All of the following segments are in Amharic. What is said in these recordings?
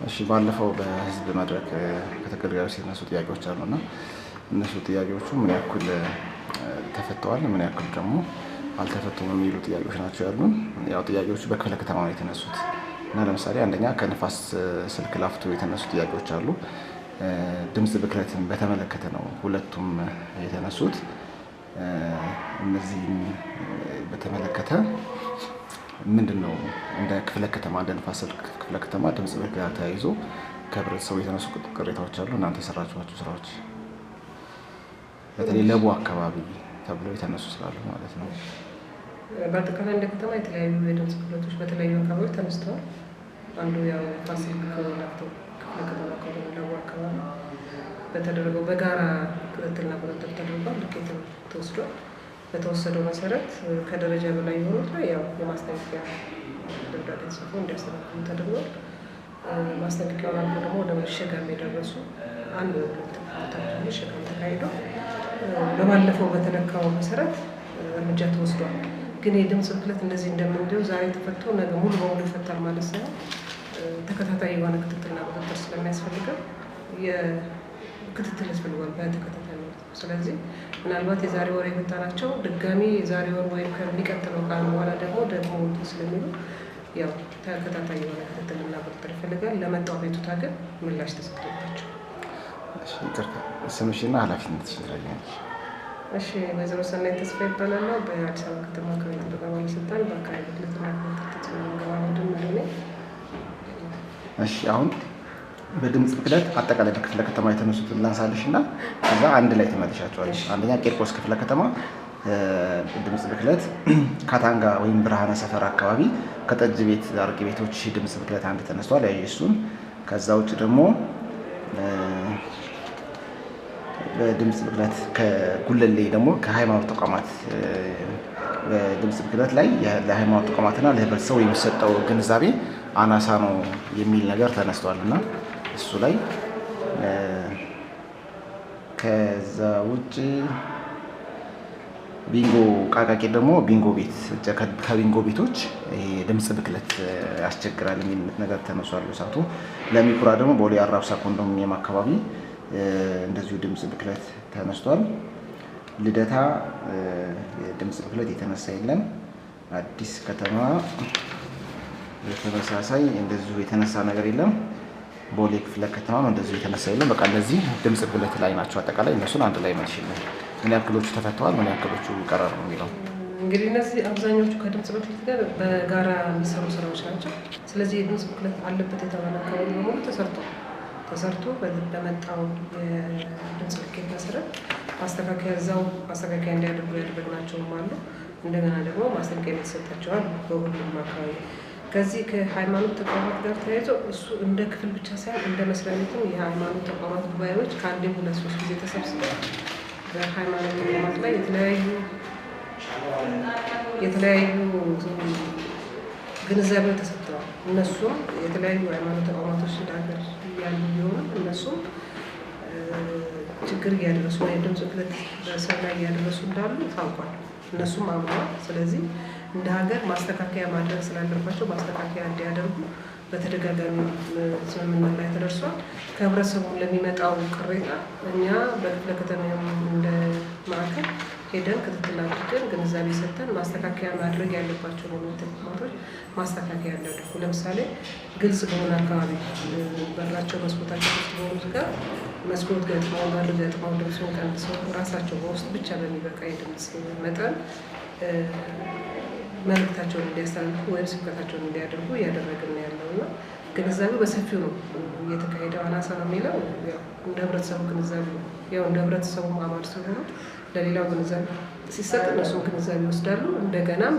እሺ ባለፈው በህዝብ መድረክ ከተገልጋዮች ሲነሱ ጥያቄዎች አሉና እነሱ ጥያቄዎቹ ምን ያክል ተፈተዋል፣ ምን ያክል ደግሞ አልተፈቱም የሚሉ ጥያቄዎች ናቸው ያሉን። ያው ጥያቄዎቹ በክፍለ ከተማ ነው የተነሱት እና ለምሳሌ አንደኛ ከንፋስ ስልክ ላፍቶ የተነሱ ጥያቄዎች አሉ። ድምጽ ብክለትን በተመለከተ ነው ሁለቱም የተነሱት። እነዚህን በተመለከተ ምንድነው እንደ ክፍለ ከተማ እንደ ንፋስ ስልክ ክፍለ ከተማ ድምጽ ብክለት ጋር ተያይዞ ከህብረተሰቡ የተነሱ ቅሬታዎች አሉ። እናንተ የሰራችኋቸው ስራዎች በተለይ ለቡ አካባቢ ተብሎ የተነሱ ስላሉ ማለት ነው። በአጠቃላይ እንደ ከተማ የተለያዩ የድምጽ ብክለቶች በተለያዩ አካባቢዎች ተነስተዋል። አንዱ ያው ፋሲል ከላፍቶ ክፍለ ከተማ ከሆነ ለቡ አካባቢ በተደረገው በጋራ ክትትልና ቁጥጥር ተደርጓል። ልኬትም ተወስዷል። በተወሰደው መሰረት ከደረጃ በላይ የሆኑት ላይ ያው የማስጠንቀቂያ ደብዳቤ ተጽፎ እንዲያስተካክሉ ተደርጓል። ማስጠንቀቂያውን አልፎ ደግሞ ወደ መሸጋም የደረሱ አንድ ሁለት መሸጋም ተካሂዶ በባለፈው በተለካው መሰረት እርምጃ ተወስዷል። ግን የድምጽ ብክለት እንደዚህ እንደምንለው ዛሬ ተፈቶ ነገ ሙሉ በሙሉ ይፈታል ማለት ሳይሆን ተከታታይ የሆነ ክትትልና ቁጥጥር ስለሚያስፈልገው ክትትል ያስፈልጋል በተከታታይ ማለት ነው። ስለዚህ ምናልባት የዛሬ ወር የፈታናቸው ድጋሚ የዛሬ ወር ወይም ከሚቀጥለው ቃል በኋላ ደግሞ ስለሚሉ ያው ተከታታይ የሆነ ክትትልና ቁጥጥር ይፈልጋል። ለመጣው አቤቱታ ግን ምላሽ ተሰጥቶባቸው። ስምሽና ኃላፊነትሽ ትነግሪኛለሽ? እሺ፣ ወይዘሮ ሰናይት ተስፋ ይባላለሁ። በአዲስ አበባ ከተማ አካባቢ ጥበቃ ባለስልጣን በአካባቢ ብክለትና ክትትል መገባበድን ነው። እሺ፣ አሁን በድምጽ ብክለት አጠቃላይ በክፍለ ከተማ የተነሱትን ላንሳልሽ እና ከዛ አንድ ላይ ተመልሻቸዋለሽ። አንደኛ ቂርቆስ ክፍለ ከተማ ድምጽ ብክለት ካታንጋ ወይም ብርሃነ ሰፈር አካባቢ ከጠጅ ቤት አረቄ ቤቶች ድምጽ ብክለት አንድ ተነስቷል። ያየ እሱን። ከዛ ውጭ ደግሞ በድምጽ ብክለት ከጉለሌ ደግሞ ከሃይማኖት ተቋማት በድምጽ ብክለት ላይ ለሃይማኖት ተቋማትና ለህብረተሰቡ የሚሰጠው ግንዛቤ አናሳ ነው የሚል ነገር ተነስቷል እና እሱ ላይ ከዛ ውጭ ቢንጎ ቃቃቂ ደግሞ ቢንጎ ቤት ከቢንጎ ቤቶች ድምጽ ብክለት ያስቸግራል የሚል ነገር ተነሷል። ሰዓቱ ለሚኩራ ደግሞ ቦሌ አራብሳ ኮንዶሚኒየም አካባቢ እንደዚሁ ድምጽ ብክለት ተነስቷል። ልደታ ድምጽ ብክለት የተነሳ የለም። አዲስ ከተማ በተመሳሳይ እንደዚሁ የተነሳ ነገር የለም። ቦሌ ክፍለ ከተማ እንደዚሁ የተነሳ የለም። በቃ እነዚህ ድምጽ ብክለት ላይ ናቸው። አጠቃላይ እነሱን አንድ ላይ መልሽልኝ። ምን ያክሎቹ ተፈተዋል፣ ምን ያክሎቹ ይቀራሉ ነው የሚለው። እንግዲህ እነዚህ አብዛኞቹ ከድምጽ ብክለት ጋር በጋራ የሚሰሩ ስራዎች ናቸው። ስለዚህ የድምጽ ብክለት አለበት የተባለ አካባቢ በሙሉ ተሰርቶ በመጣው የድምጽ ልኬት መሰረት ማስተካከያ እንዲያደርጉ ያደረግናቸውም አሉ። እንደገና ደግሞ ማስጠንቀቂያ የተሰጣቸዋል በሁሉም አካባቢ። ከዚህ ከሃይማኖት ተቋማት ጋር ተያይዞ እሱ እንደ ክፍል ብቻ ሳይሆን እንደ መስሪያ ቤትም የሃይማኖት ተቋማት ጉባኤዎች ከአንዴም 2-3 ጊዜ ተሰብስበው በሃይማኖት ተቋማት ላይ የተለያዩ ግንዛቤዎች ተሰጥተዋል። እነሱም የተለያዩ ሃይማኖት ተቋማቶች ሀገር ያሉ ቢሆንም እነሱም ችግር እያደረሱ ወይም ድምጽ ብክለት በሰው ላይ እያደረሱ እንዳሉ ታውቋል። እነሱም አምነዋል። ስለዚህ እንደ ሀገር ማስተካከያ ማድረግ ስላለባቸው ማስተካከያ እንዲያደርጉ በተደጋጋሚ ስምምነት ላይ ተደርሷል። ከህብረተሰቡ ለሚመጣው ቅሬታ እኛ በክፍለ ከተማ እንደ ማዕከል ሄደን ክትትል አድርገን ግንዛቤ ሰጥተን ማስተካከያ ማድረግ ያለባቸው ተቋማቶች ማስተካከያ ያደርጉ። ለምሳሌ ግልጽ በሆነ አካባቢ በራቸው መስኮታቸው ውስጥ በሆኑት ጋር መስኮት ገጥመው በር ገጥመው ድምፁን ቀንሰው ራሳቸው በውስጥ ብቻ በሚበቃ የድምፅ መጠን መልእክታቸውን እንዲያስተላልፉ ወይም ስብከታቸውን እንዲያደርጉ እያደረግን ያለው እና ግንዛቤው በሰፊው ነው እየተካሄደው። አናሳ ነው የሚለው እንደ ህብረተሰቡ ግንዛቤ ነው። ያው እንደ ህብረተሰቡ አባል ስለሆኑ ለሌላው ግንዛቤ ሲሰጥ እነሱም ግንዛቤ ይወስዳሉ። እንደገናም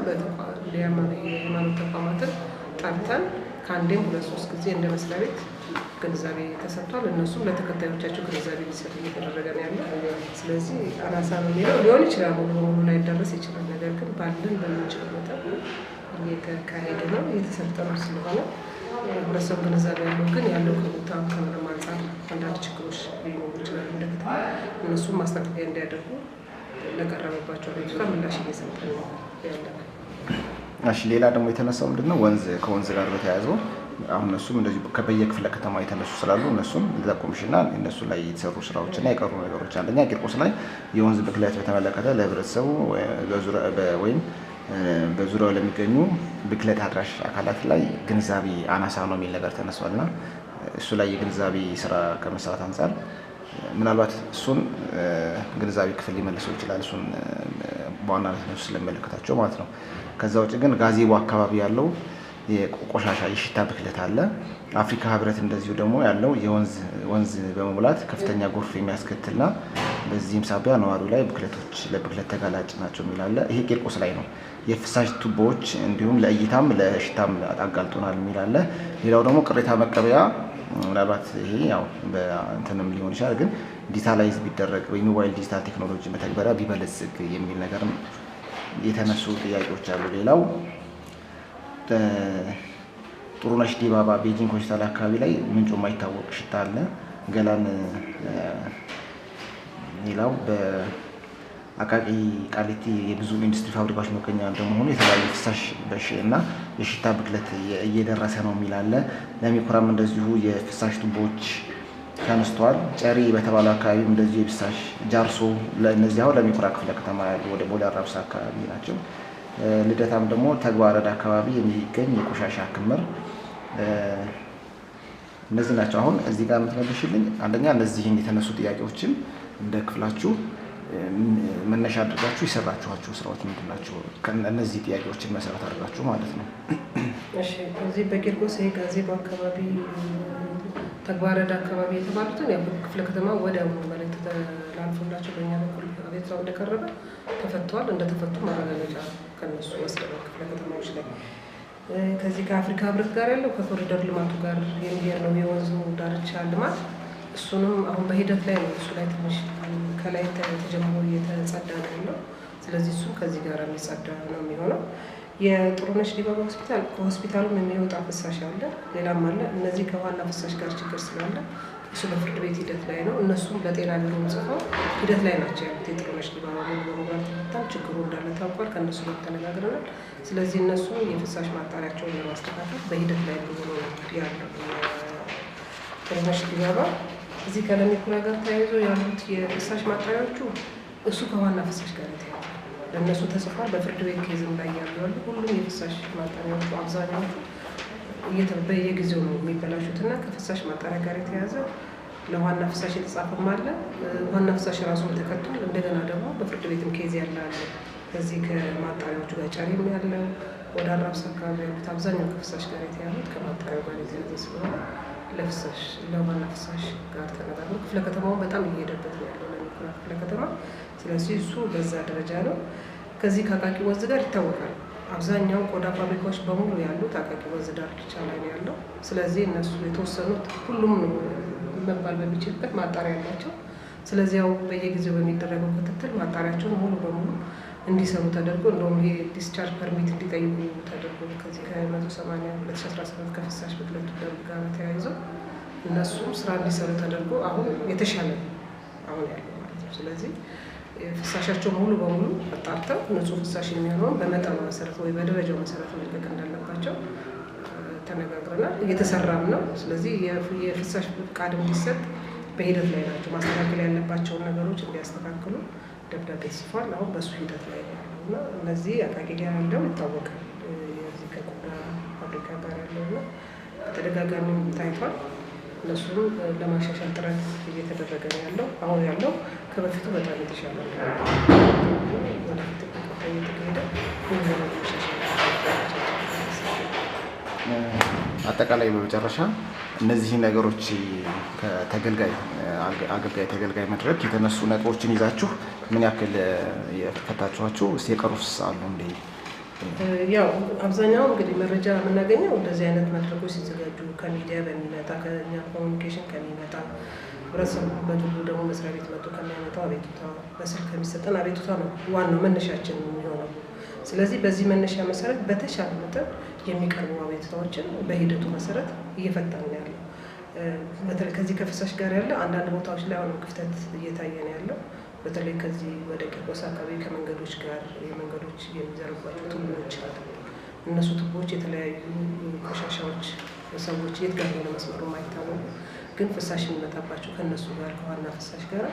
የሃይማኖት ተቋማትን ጠርተን ከአንዴም 2-3 ጊዜ እንደ መስሪያ ቤት ግንዛቤ ተሰጥቷል። እነሱም ለተከታዮቻቸው ግንዛቤ ሊሰጥ እየተደረገ ነው ያለው። ስለዚህ አናሳ ነው የሚለው ሊሆን ይችላል፣ ሙሉ በሙሉ ላይደረስ ይችላል። ነገር ግን ባለን በምንችለው መጠን እየተካሄደ ነው እየተሰጠ ነው ስለሆነ ህብረተሰቡ ግንዛቤ ያለው ግን ያለው ከቦታ ከመረም አንጻር አንዳንድ ችግሮች ሊኖሩ ይችላሉ። እንደከተማ እነሱም ማስተካከያ እንዲያደርጉ ለቀረበባቸው አቤቱታ ምላሽ እየሰጠን ነው ያለነው። እሺ ሌላ ደግሞ የተነሳው ምንድነው ከወንዝ ጋር በተያያዘው አሁን እነሱም እንደዚህ በየክፍለ ከተማ የተነሱ ስላሉ እነሱም ለቆምሽና እነሱ ላይ የተሰሩ ስራዎችና የቀሩ ነገሮች አንደኛ ቂርቆስ ላይ የወንዝ ብክለት በተመለከተ ለህብረተሰቡ ወይም በዙሪያው ለሚገኙ ብክለት አድራሽ አካላት ላይ ግንዛቤ አናሳ ነው የሚል ነገር ተነስቷልና እሱ ላይ የግንዛቤ ስራ ከመስራት አንጻር ምናልባት እሱን ግንዛቤ ክፍል ሊመልሰው ይችላል። እሱን በዋናነት ነው ስለሚመለከታቸው ማለት ነው። ከዛ ውጭ ግን ጋዜቦ አካባቢ ያለው የቆሻሻ የሽታ ብክለት አለ። አፍሪካ ህብረት እንደዚሁ ደግሞ ያለው የወንዝ በመሙላት ከፍተኛ ጎርፍ የሚያስከትልና በዚህም ሳቢያ ነዋሪው ላይ ለብክለት ተጋላጭ ናቸው የሚል አለ። ይሄ ቂርቆስ ላይ ነው። የፍሳሽ ቱቦዎች እንዲሁም ለእይታም ለሽታም አጋልጦናል የሚል አለ። ሌላው ደግሞ ቅሬታ መቀበያ ምናልባት ይሄ ያው በእንትንም ሊሆን ይችላል፣ ግን ዲጂታላይዝ ቢደረግ ወይ ሞባይል ዲጂታል ቴክኖሎጂ መተግበሪያ ቢበለጽግ የሚል ነገርም የተነሱ ጥያቄዎች አሉ። ሌላው ጥሩነሽ ዲባባ ቤጂንግ ሆስፒታል አካባቢ ላይ ምንጩ የማይታወቅ ሽታ አለ። ገላን ሌላው በአቃቂ ቃሊቲ የብዙ ኢንዱስትሪ ፋብሪካዎች መገኛ እንደመሆኑ የተለያዩ ፍሳሽ እና የሽታ ብክለት እየደረሰ ነው የሚል አለ። ለሚኩራም እንደዚሁ የፍሳሽ ቱቦዎች ተነስተዋል። ጨሪ በተባለው አካባቢም እንደዚሁ የፍሳሽ ጃርሶ ለእነዚህ አሁን ለሚኩራ ክፍለ ከተማ ያሉ ወደ ቦሌ አራብሳ አካባቢ ናቸው። ልደታም ደግሞ ተግባረድ አካባቢ የሚገኝ የቆሻሻ ክምር እነዚህ ናቸው። አሁን እዚህ ጋር የምትመልሽልኝ አንደኛ እነዚህን የተነሱ ጥያቄዎችን እንደ ክፍላችሁ መነሻ አድርጋችሁ የሰራችኋቸው ስራዎች ምንድን ናቸው? እነዚህ ጥያቄዎችን መሰረት አድርጋችሁ ማለት ነው። እሺ፣ እዚህ በቂርቆስ ጋዜቦ አካባቢ ተግባረድ አካባቢ የተባሉትን ያው ክፍለ ከተማ ወዲያውኑ መልዕክት ተላልፎላቸው በእኛ በኩል አቤቱታው እንደቀረበ ተፈቷል። እንደተፈቱ ማረጋገጫ ከነሱ ወስደናል ክፍለ ከተማዎች ላይ። ከዚህ ከአፍሪካ ህብረት ጋር ያለው ከኮሪደር ልማቱ ጋር የሚሄድ ነው የወንዙ ዳርቻ ልማት። እሱንም አሁን በሂደት ላይ ነው። እሱ ላይ ትንሽ ከላይ ተጀምሮ እየተጸዳ ነው ያለው። ስለዚህ እሱ ከዚህ ጋር የሚጸዳ ነው የሚሆነው። የጥሩነሽ ዲባባ ሆስፒታል ከሆስፒታሉም የሚወጣ ፍሳሽ አለ፣ ሌላም አለ። እነዚህ ከዋና ፍሳሽ ጋር ችግር ስላለ እሱ በፍርድ ቤት ሂደት ላይ ነው። እነሱም ለጤና ቢሮ ጽፈው ሂደት ላይ ናቸው ያሉት። የጥሩነሽ ዲባባ ጋር ተፈታም ችግሩ እንዳለ ታውቋል። ከእነሱ ጋር ተነጋግረናል። ስለዚህ እነሱ የፍሳሽ ማጣሪያቸውን ለማስተካከል በሂደት ላይ እንደሆነ ያለው ጥሩነሽ ዲባባ እዚህ ከለሚኩራ ጋር ተያይዞ ያሉት የፍሳሽ ማጣሪያዎቹ እሱ ከዋና ፍሳሽ ጋር የተያያዘ ለእነሱ ተጽፏል። በፍርድ ቤት ኬዝም ላይ ያሉ ሁሉም የፍሳሽ ማጣሪያዎቹ አብዛኛዎቹ በየጊዜው ነው የሚበላሹትና ከፍሳሽ ማጣሪያ ጋር የተያያዘ ለዋና ፍሳሽ የተጻፈም አለ። ዋና ፍሳሽ ራሱን ተከቷል። እንደገና ደግሞ በፍርድ ቤትም ኬዝ ያለ አለ። ከዚህ ከማጣሪያዎቹ ጋር ጨሪም ያለው ወደ አራብሳ አካባቢ ያሉት አብዛኛው ከፍሳሽ ጋር የተያዙት ከማጣሪያው ጋር የተያዘ ስለሆነ ለፍሳሽ ለዋና ፍሳሽ ጋር ተነጋግሮ ክፍለ ከተማውን በጣም እየሄደበት ነው ያለው ለሚኩራ ክፍለ ከተማ። ስለዚህ እሱ በዛ ደረጃ ነው። ከዚህ ከአቃቂ ወንዝ ጋር ይታወቃል። አብዛኛው ቆዳ ፋብሪካዎች በሙሉ ያሉት አቃቂ ወንዝ ዳርቻ ላይ ነው ያለው። ስለዚህ እነሱ የተወሰኑት ሁሉም መባል በሚችልበት ማጣሪያ ያላቸው። ስለዚህ ያው በየጊዜው በሚደረገው ክትትል ማጣሪያቸውን ሙሉ በሙሉ እንዲሰሩ ተደርጎ እንደውም ይሄ ዲስቻርጅ ፐርሚት እንዲጠይቁ ተደርጎ ከዚህ ከ180 2017 ከፍሳሽ ብክለቱ ደንብ ጋር ተያይዞ እነሱም ስራ እንዲሰሩ ተደርጎ አሁን የተሻለ አሁን ያለው ማለት ነው። ስለዚህ ፍሳሻቸው ሙሉ በሙሉ አጣርተው ንጹህ ፍሳሽ የሚሆነውን በመጠኑ መሰረት ወይ በደረጃው መሰረት መልቀቅ እንዳለባቸው ተነጋግረናል። እየተሰራም ነው። ስለዚህ የፍሳሽ ፍቃድ እንዲሰጥ በሂደት ላይ ናቸው። ማስተካከል ያለባቸውን ነገሮች እንዲያስተካክሉ ደብዳቤ ጽፏል። አሁን በእሱ ሂደት ላይ ነው እና እነዚህ አቃቂ ጋር ያለው ይታወቃል። የዚህ ከቆዳ ፋብሪካ ጋር ያለውና በተደጋጋሚ ታይቷል። እነሱም ለማሻሻል ጥረት እየተደረገ ነው ያለው። አሁን ያለው ከበፊቱ በጣም የተሻለ ነው። ወደፊት በቀጣይ እየተካሄደ አጠቃላይ በመጨረሻ እነዚህ ነገሮች ከተገልጋይ አገልጋይ ተገልጋይ መድረክ የተነሱ ነጥቦችን ይዛችሁ ምን ያክል የፈታችኋቸው የቀሩስ አሉ እንዴ? ያው አብዛኛው እንግዲህ መረጃ የምናገኘው እንደዚህ አይነት መድረኮች ሲዘጋጁ ከሚዲያ በሚመጣ ከኛ ኮሚኒኬሽን ከሚመጣ ህብረተሰቡ በግሉ ደግሞ መስሪያ ቤት መጥቶ ከሚያመጣው አቤቱታ በስልክ ከሚሰጠን አቤቱታ ነው ዋናው መነሻችን የሚሆነው። ስለዚህ በዚህ መነሻ መሰረት በተሻለ መጠን የሚቀርቡ አቤቱታዎችን በሂደቱ መሰረት እየፈታን ነው ያለው። በተለይ ከዚህ ከፍሳሽ ጋር ያለ አንዳንድ ቦታዎች ላይ አሁንም ክፍተት እየታየ ነው ያለው። በተለይ ከዚህ ወደ ቂርቆስ አካባቢ ከመንገዶች ጋር የመንገዶች የሚዘረጓቸው ቱቦዎች አሉ። እነሱ ቱቦዎች የተለያዩ ቆሻሻዎች ሰዎች የት ጋር ነው መስመሩ የማይታወቁ ግን ፍሳሽ የሚመጣባቸው ከእነሱ ጋር ከዋና ፍሳሽ ጋር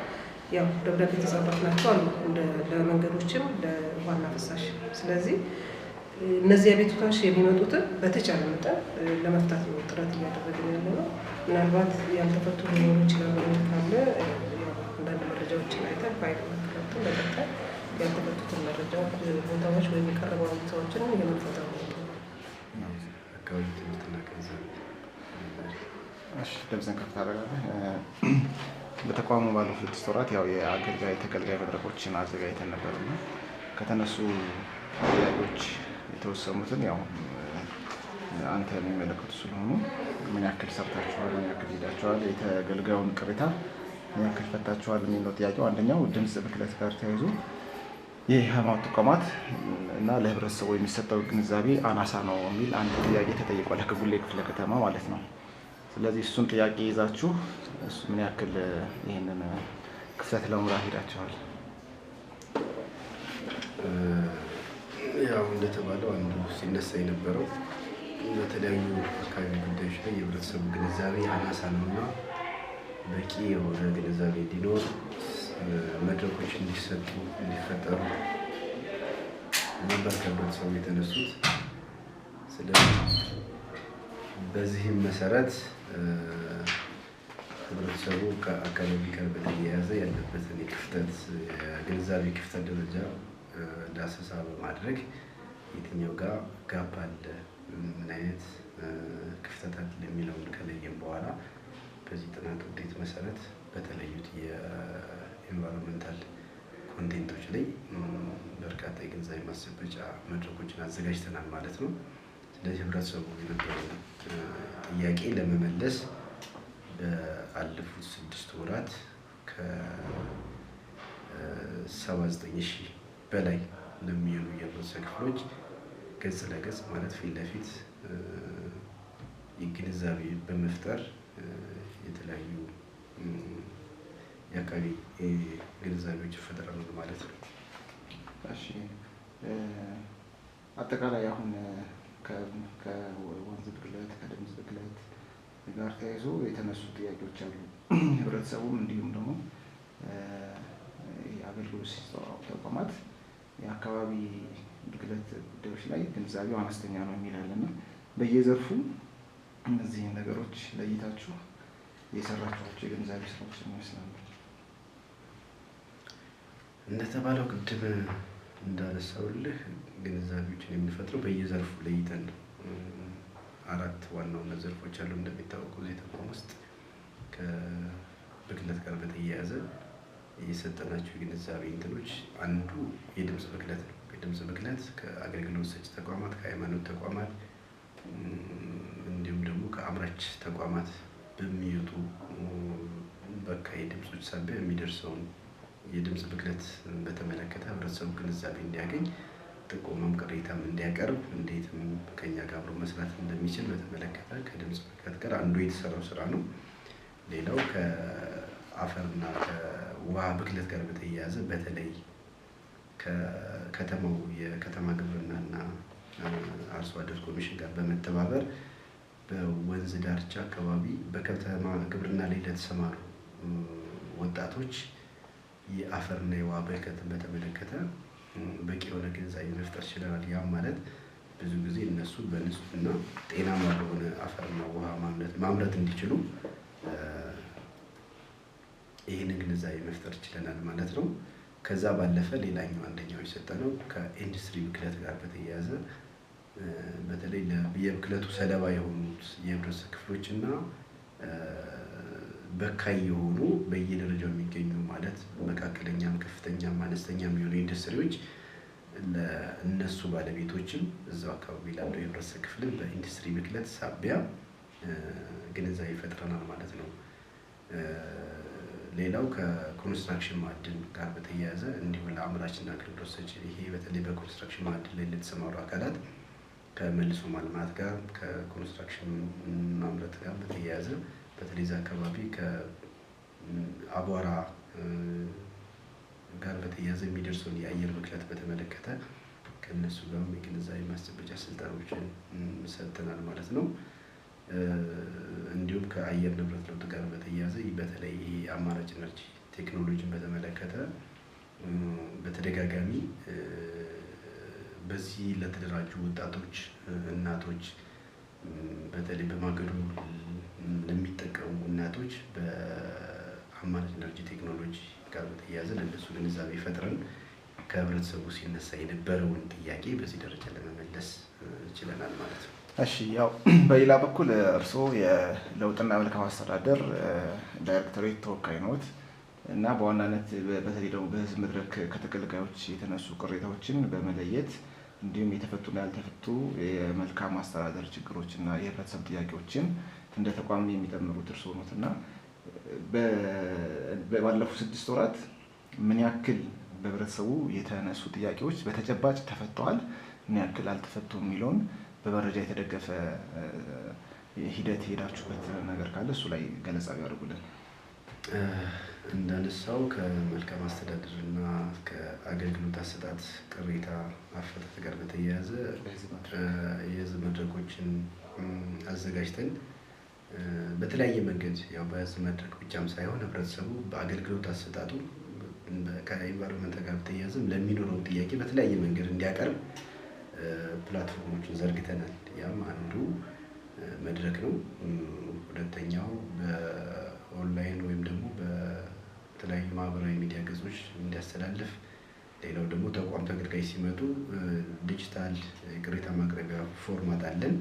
ያው ደብዳቤ የተጻፈላቸው አሉ ለመንገዶችም ለዋና ፍሳሽ። ስለዚህ እነዚህ አቤቱታዎች የሚመጡትን በተቻለ መጠን ለመፍታት ነው ጥረት እያደረግን ያለ ነው። ምናልባት ያልተፈቱ ሊኖሩ ይችላሉ ካለ አንዳንድ መረጃዎችን አይተን ፋይል መከታተል ለቀጣይ ያልተፈቱትን መረጃዎች ቦታዎች ወይም የቀረቡ አቤቱታዎችን የምንፈታው ነው። አካባቢ ትምህርትና ገንዘብ ድምፅን ከፍ ታደርጋለህ። በተቋሙ ባለፉት 6 ወራት ያው የአገልጋይ ተገልጋይ መድረኮችን አዘጋጅተን ነበርና ከተነሱ ጥያቄዎች የተወሰኑትን ያው አንተ የሚመለከቱ ስለሆኑ ምን ያክል ሰርታችኋል፣ ምን ያክል ሄዳችኋል፣ የተገልጋዩን ቅሬታ ምን ያክል ፈታችኋል የሚለው ጥያቄው አንደኛው ድምፅ ብክለት ጋር ተያይዞ የሃይማኖት ተቋማት እና ለህብረተሰቡ የሚሰጠው ግንዛቤ አናሳ ነው የሚል አንድ ጥያቄ ተጠይቋል፣ ከጉሌ ክፍለ ከተማ ማለት ነው። ስለዚህ እሱን ጥያቄ ይዛችሁ እሱ ምን ያክል ይህንን ክፍተት ለመሙላት ሄዳችኋል? ያው እንደተባለው አንዱ ሲነሳ የነበረው በተለያዩ አካባቢ ጉዳዮች ላይ የህብረተሰቡ ግንዛቤ አናሳ ነው እና በቂ የሆነ ግንዛቤ እንዲኖር መድረኮች እንዲሰጡ እንዲፈጠሩ ነበር ከህብረተሰቡ የተነሱት። ስለዚህ በዚህም መሰረት ህብረተሰቡ ከአካባቢ ጋር በተያያዘ ያለበትን የክፍተት የግንዛቤ ክፍተት ደረጃ ዳሰሳ በማድረግ የትኛው ጋር ጋፕ አለ፣ ምን አይነት ክፍተት አለ የሚለውን ከለየም በኋላ በዚህ ጥናት ውጤት መሰረት በተለዩት የኤንቫይሮንመንታል ኮንቴንቶች ላይ በርካታ የግንዛቤ ማስጨበጫ መድረኮችን አዘጋጅተናል ማለት ነው። ስለዚህ ህብረተሰቡ የነበረውን ጥያቄ ለመመለስ በአለፉት 6 ወራት ከ79,000 በላይ ለሚሆኑ የህብረተሰብ ክፍሎች ገጽ ለገጽ ማለት ፊት ለፊት ግንዛቤ በመፍጠር የተለያዩ የአካባቢ ግንዛቤዎች ይፈጠራሉ ማለት ነው። እሺ፣ አጠቃላይ አሁን ከወንዝ ብክለት ከድምፅ ብክለት ጋር ተያይዞ የተነሱ ጥያቄዎች አሉ። ህብረተሰቡም እንዲሁም ደግሞ የአገልግሎት ሲሰጡ ተቋማት የአካባቢ ብክለት ጉዳዮች ላይ ግንዛቤው አነስተኛ ነው የሚላልና በየዘርፉ እነዚህን ነገሮች ለይታችሁ የሰራችኋቸው የግንዛቤ ስራዎች ይመስላሉ? እንደተባለው ቅድም እንዳነሳውልህ ግንዛቤዎችን የምንፈጥረው በየዘርፉ ለይተን ነው። 4 ዋና ዋና ዘርፎች አሉ እንደሚታወቀው እዚህ ተቋም ውስጥ ከብክለት ጋር በተያያዘ የሰጠናቸው የግንዛቤ እንትኖች አንዱ የድምፅ ብክለት ነው። የድምፅ ብክለት ከአገልግሎት ሰጪ ተቋማት፣ ከሃይማኖት ተቋማት እንዲሁም ደግሞ ከአምራች ተቋማት በሚወጡ በካይ ድምፆች ሳቢያ የሚደርሰውን የድምፅ ብክለት በተመለከተ ህብረተሰቡ ግንዛቤ እንዲያገኝ ጥቆማም ቅሬታም እንዲያቀርብ እንዴትም ከኛ ጋር አብሮ መስራት እንደሚችል በተመለከተ ከድምፅ ብክለት ጋር አንዱ የተሰራው ስራ ነው። ሌላው ከአፈርና ከውሃ ብክለት ጋር በተያያዘ በተለይ ከከተማው የከተማ ግብርናና አርሶ አደር ኮሚሽን ጋር በመተባበር በወንዝ ዳርቻ አካባቢ በከተማ ግብርና ላይ ለተሰማሩ ወጣቶች የአፈርና የውሃ ብክለትን በተመለከተ በቂ የሆነ ግንዛቤ መፍጠር ችለናል። ያም ማለት ብዙ ጊዜ እነሱ በንጹህና ጤናማ በሆነ አፈርና ውሃ ማምረት እንዲችሉ ይህንን ግንዛቤ መፍጠር ችለናል ማለት ነው። ከዛ ባለፈ ሌላኛው አንደኛው የሰጠነው ከኢንዱስትሪ ብክለት ጋር በተያያዘ በተለይ የብክለቱ ሰለባ የሆኑት የህብረተሰብ ክፍሎች እና በካይ የሆኑ በየደረጃው የሚገኙ ማለት መካከለኛም ከፍተኛም አነስተኛም የሆኑ ኢንዱስትሪዎች ለእነሱ ባለቤቶችም እዛው አካባቢ ላለው የህብረተሰብ ክፍልን በኢንዱስትሪ ብክለት ሳቢያ ግንዛቤ ይፈጥረናል ማለት ነው። ሌላው ከኮንስትራክሽን ማዕድን ጋር በተያያዘ እንዲሁም ለአምራችና አገልግሎት ሰጪ ይሄ በተለይ በኮንስትራክሽን ማዕድን ላይ ለተሰማሩ አካላት ከመልሶ ማልማት ጋር ከኮንስትራክሽን ማምረት ጋር በተያያዘ በተለይ እዛ አካባቢ ከአቧራ ጋር በተያያዘ የሚደርሰውን የአየር ብክለት በተመለከተ ከእነሱ ጋር የግንዛቤ ማስጨበጫ ስልጠናዎችን ሰጥተናል ማለት ነው። ከአየር ንብረት ለውጥ ጋር በተያያዘ በተለይ አማራጭ ኢነርጂ ቴክኖሎጂን በተመለከተ በተደጋጋሚ በዚህ ለተደራጁ ወጣቶች፣ እናቶች በተለይ በማገዶ ለሚጠቀሙ እናቶች በአማራጭ ኢነርጂ ቴክኖሎጂ ጋር በተያያዘ ለእነሱ ግንዛቤ ፈጥረን ከህብረተሰቡ ሲነሳ የነበረውን ጥያቄ በዚህ ደረጃ ለመመለስ ችለናል ማለት ነው። እሺ፣ ያው በሌላ በኩል እርስዎ የለውጥና መልካም አስተዳደር ዳይሬክቶሬት ተወካይ ነዎት እና በዋናነት በተለይ ደግሞ በህዝብ መድረክ ከተገልጋዮች የተነሱ ቅሬታዎችን በመለየት እንዲሁም የተፈቱና ያልተፈቱ የመልካም አስተዳደር ችግሮችና የህብረተሰብ ጥያቄዎችን እንደ ተቋም የሚጠምሩት እርስዎ ነዎት እና ባለፉት 6 ወራት ምን ያክል በህብረተሰቡ የተነሱ ጥያቄዎች በተጨባጭ ተፈተዋል፣ ምን ያክል አልተፈቱም የሚለውን በመረጃ የተደገፈ ሂደት ሄዳችሁበት ነገር ካለ እሱ ላይ ገለጻ ቢያደርጉልን። እንዳነሳው ከመልካም አስተዳደርና ከአገልግሎት አሰጣጥ ቅሬታ አፈታት ጋር በተያያዘ የህዝብ መድረኮችን አዘጋጅተን በተለያየ መንገድ ያው በህዝብ መድረክ ብቻም ሳይሆን ህብረተሰቡ በአገልግሎት አሰጣጡ ከኢንቫይሮንመንት ጋር በተያያዘም ለሚኖረው ጥያቄ በተለያየ መንገድ እንዲያቀርብ ፕላትፎርሞችን ዘርግተናል። ያም አንዱ መድረክ ነው። ሁለተኛው በኦንላይን ወይም ደግሞ በተለያዩ ማህበራዊ ሚዲያ ገጾች እንዲያስተላልፍ፣ ሌላው ደግሞ ተቋም ተገልጋይ ሲመጡ ዲጂታል ቅሬታ ማቅረቢያ ፎርማት አለን።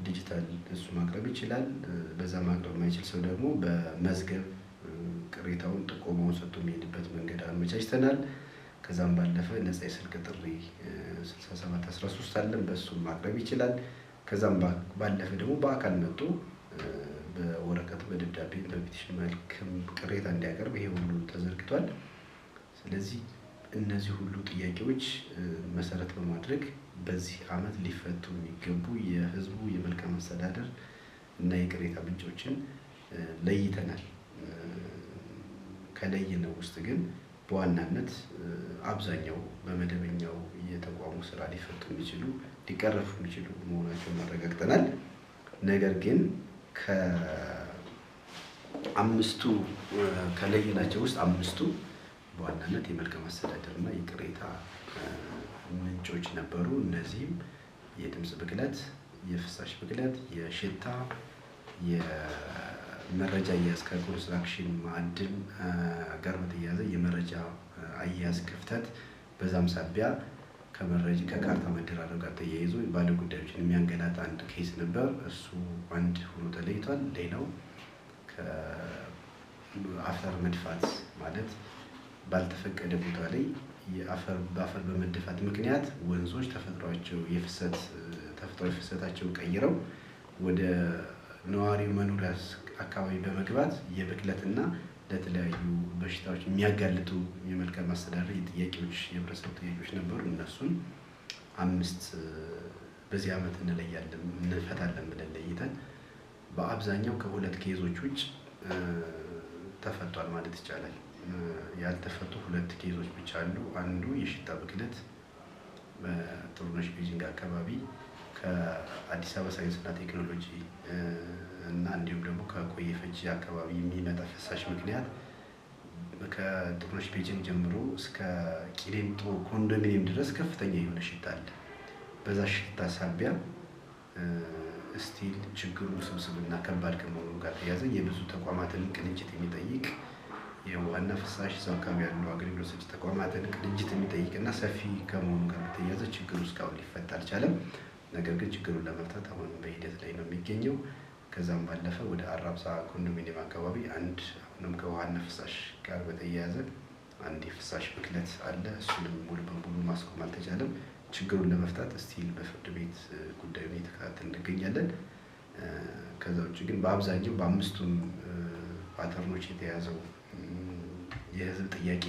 ዲጂታል እሱ ማቅረብ ይችላል። በዛ ማቅረብ የማይችል ሰው ደግሞ በመዝገብ ቅሬታውን ጥቆማውን ሰጥቶ የሚሄድበት መንገድ አመቻችተናል። ከዛም ባለፈ ነፃ የስልክ ጥሪ 6713 አለን፣ በሱ ማቅረብ ይችላል። ከዛም ባለፈ ደግሞ በአካል መጥቶ በወረቀት በደብዳቤ በፔቲሽን መልክም ቅሬታ እንዲያቀርብ ይሄ ሁሉ ተዘርግቷል። ስለዚህ እነዚህ ሁሉ ጥያቄዎች መሰረት በማድረግ በዚህ ዓመት ሊፈቱ የሚገቡ የህዝቡ የመልካም አስተዳደር እና የቅሬታ ምንጮችን ለይተናል። ከለየነው ውስጥ ግን በዋናነት አብዛኛው በመደበኛው የተቋሙ ስራ ሊፈቱ የሚችሉ ሊቀረፉ የሚችሉ መሆናቸውን አረጋግጠናል። ነገር ግን ከአምስቱ ከለየናቸው ውስጥ 5ቱ በዋናነት የመልካም አስተዳደር እና የቅሬታ ምንጮች ነበሩ። እነዚህም የድምፅ ብክለት፣ የፍሳሽ ብክለት፣ የሽታ፣ የመረጃ አያያዝ ከኮንስትራክሽን ማዕድን ጋር በተያያዘ የመረጃ አያያዝ ክፍተት፣ በዛም ሳቢያ ከካርታ መደራረብ ጋር ተያይዞ ባለ ጉዳዮችን የሚያንገላታ አንድ ኬስ ነበር። እሱ አንድ ሆኖ ተለይቷል። ሌላው ከአፈር መድፋት ማለት ባልተፈቀደ ቦታ ላይ በአፈር በመደፋት ምክንያት ወንዞች ተፈጥሯዊ ፍሰታቸውን ቀይረው ወደ ነዋሪው መኖሪያ አካባቢ በመግባት የብክለትና ለተለያዩ በሽታዎች የሚያጋልጡ የመልካም አስተዳደር ጥያቄዎች የህብረተሰብ ጥያቄዎች ነበሩ። እነሱን 5 በዚህ ዓመት እንፈታለን ብለን ለይተን በአብዛኛው ከ2 ኬዞች ውጭ ተፈቷል ማለት ይቻላል። ያልተፈቱ 2 ኬዞች ብቻ አሉ። አንዱ የሽታ ብክለት በጥሩነሽ ቤጂንግ አካባቢ ከአዲስ አበባ ሳይንስና ቴክኖሎጂ እና እንዲሁም ደግሞ ከቆየ ፈጂ አካባቢ የሚመጣ ፍሳሽ ምክንያት ከጥሩነሽ ቤጂንግ ጀምሮ እስከ ቂሊንጦ ኮንዶሚኒየም ድረስ ከፍተኛ የሆነ ሽታ አለ። በዛ ሽታ ሳቢያ ስቲል ችግሩ ውስብስብና ከባድ ከመሆኑ ጋር ተያያዘ የብዙ ተቋማትን ቅንጅት የሚጠይቅ የዋና ፍሳሽ እዛው አካባቢ ያሉ አገልግሎት ሰጪ ተቋማትን ቅንጅት የሚጠይቅና ሰፊ ከመሆኑ ጋር በተያያዘ ችግሩ እስካሁን ሊፈታ አልቻለም። ነገር ግን ችግሩን ለመፍታት አሁን በሂደት ላይ ነው የሚገኘው። ከዛም ባለፈ ወደ አራብሳ ኮንዶሚኒየም አካባቢ አሁንም ከውሃና ፍሳሽ ጋር በተያያዘ አንድ የፍሳሽ ብክለት አለ። እሱንም ሙሉ በሙሉ ማስቆም አልተቻለም። ችግሩን ለመፍታት ስቲል በፍርድ ቤት ጉዳዩን እየተከታተልን እንገኛለን። ከዛ ውጭ ግን በአብዛኛው በ5ቱም ፓተርኖች የተያዘው የህዝብ ጥያቄ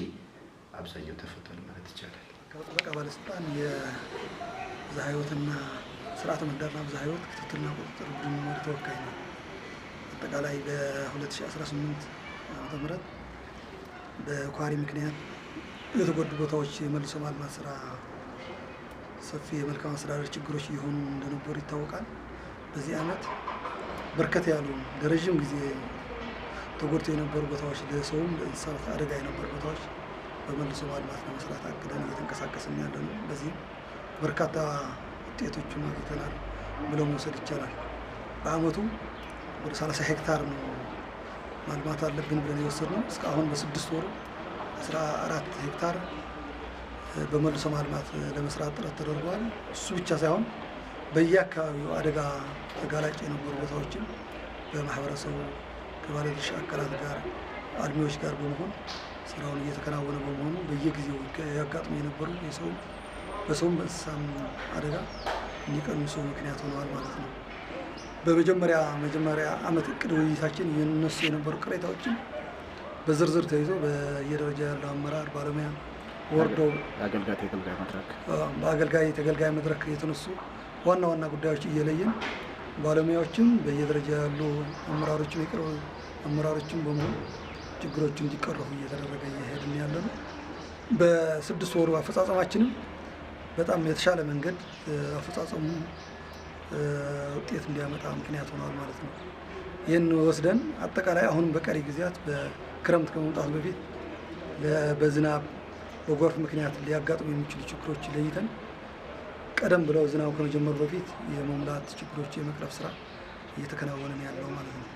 አብዛኛው ተፈቷል ማለት ይቻላል። ከጥበቃ ባለስልጣን የብዝሃ ሕይወትና ስርዓተ ምህዳርና ብዝሃ ሕይወት ክትትልና ቁጥጥር ቡድን መሪ ተወካይ ነው። አጠቃላይ በ2018 ዓ.ም በኳሪ ምክንያት የተጎዱ ቦታዎች የመልሶ ማልማት ስራ ሰፊ የመልካም አስተዳደር ችግሮች እየሆኑ እንደነበሩ ይታወቃል። በዚህ ዓመት በርከት ያሉ ለረዥም ጊዜ ተጎድተው የነበሩ ቦታዎች፣ ለሰውም ለእንስሳት አደጋ የነበሩ ቦታዎች በመልሶ ማልማት ለመስራት አቅደን እየተንቀሳቀስን ያለ ነው። በዚህም በርካታ ውጤቶችን አግኝተናል ብለው መውሰድ ይቻላል። በአመቱ ወደ 30 ሄክታር ነው ማልማት አለብን ብለን የወሰድነው። እስካሁን በ6 ወሩ 14 ሄክታር በመልሶ ማልማት ለመስራት ጥረት ተደርጓል። እሱ ብቻ ሳይሆን በየአካባቢው አደጋ ተጋላጭ የነበሩ ቦታዎችን በማህበረሰቡ ከባለድርሻ አካላት ጋር አልሚዎች ጋር በመሆን ስራውን እየተከናወነ በመሆኑ በየጊዜው ያጋጥሙ የነበሩ በሰውም በእንስሳም አደጋ እንዲቀንሱ ምክንያት ሆነዋል ማለት ነው። በመጀመሪያ አመት እቅድ ውይይታችን የነሱ የነበሩ ቅሬታዎችን በዝርዝር ተይዞ በየደረጃ ያለው አመራር ባለሙያ ወርደው በአገልጋይ ተገልጋይ መድረክ የተነሱ ዋና ዋና ጉዳዮች እየለየን ባለሙያዎችም በየደረጃ ያሉ አመራሮችም የቅርብ አመራሮችም በመሆን ችግሮች እንዲቀረፉ እየተደረገ እየሄድን ያለ ነው። በ6 ወሩ አፈጻጸማችንም በጣም የተሻለ መንገድ አፈጻጸሙ ውጤት እንዲያመጣ ምክንያት ሆኗል ማለት ነው። ይህን ወስደን አጠቃላይ አሁን በቀሪ ጊዜያት በክረምት ከመምጣቱ በፊት በዝናብ በጎርፍ ምክንያት ሊያጋጥሙ የሚችሉ ችግሮች ለይተን ቀደም ብለው ዝናቡ ከመጀመሩ በፊት የመሙላት ችግሮች የመቅረፍ ስራ እየተከናወነ ያለው ማለት ነው።